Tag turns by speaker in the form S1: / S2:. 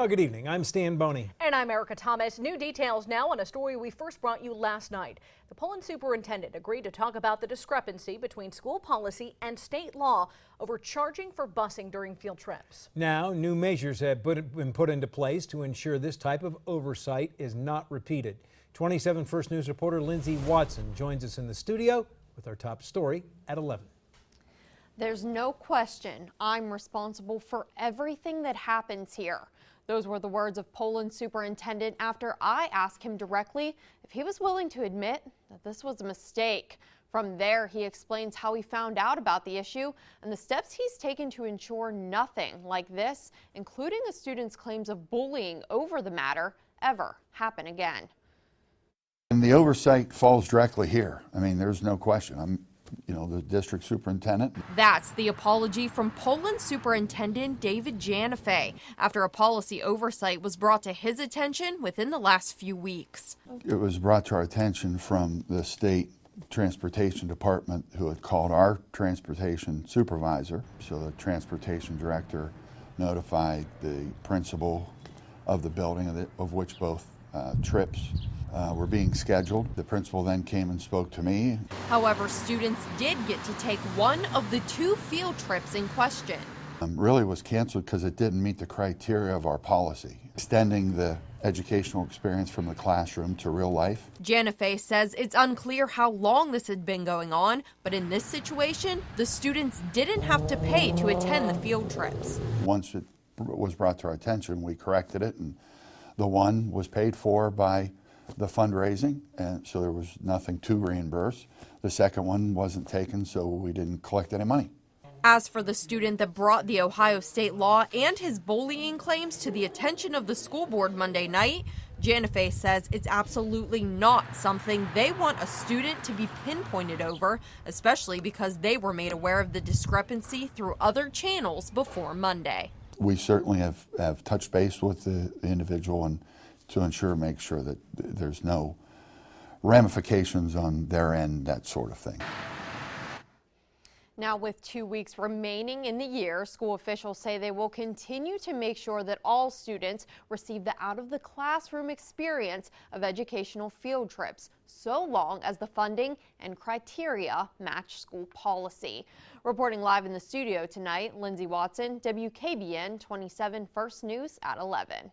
S1: Oh, good evening. I'm Stan Boney.
S2: And I'm Erica Thomas. New details now on a story we first brought you last night. The Poland superintendent agreed to talk about the discrepancy between school policy and state law over charging for busing during field trips.
S1: Now, new measures have been put into place to ensure this type of oversight is not repeated. 27 First News reporter Lindsay Watson joins us in the studio with our top story at 11.
S3: There's no question I'm responsible for everything that happens here. Those were the words of Poland superintendent after I asked him directly if he was willing to admit that this was a mistake. From there, he explains how he found out about the issue and the steps he's taken to ensure nothing like this, including a student's claims of bullying over the matter, ever happen again.
S4: And the oversight falls directly here. I mean, there's no question. I'm the district superintendent.
S3: That's the apology from Poland Superintendent David Janifay after a policy oversight was brought to his attention within the last few weeks.
S4: It was brought to our attention from the state transportation department, who had called our transportation supervisor. So the transportation director notified the principal of the building of which both trips were being scheduled. The principal then came and spoke to me.
S3: However, students did get to take one of the two field trips in question.
S4: Really was canceled because it didn't meet the criteria of our policy, extending the educational experience from the classroom to real life.
S3: Janifay says it's unclear how long this had been going on, but in this situation, the students didn't have to pay to attend the field trips.
S4: Once it was brought to our attention, we corrected it, and the one was paid for by the fundraising, and so there was nothing to reimburse. The second one wasn't taken, so we didn't collect any money.
S3: As for the student that brought the Ohio state law and his bullying claims to the attention of the school board Monday night, Janifay says it's absolutely not something they want a student to be pinpointed over, especially because they were made aware of the discrepancy through other channels before Monday.
S4: We certainly have touched base with the individual and to make sure that there's no ramifications on their end, that sort of thing.
S3: Now, with 2 weeks remaining in the year, school officials say they will continue to make sure that all students receive the out-of-the-classroom experience of educational field trips, so long as the funding and criteria match school policy. Reporting live in the studio tonight, Lindsay Watson, WKBN 27 First News at 11.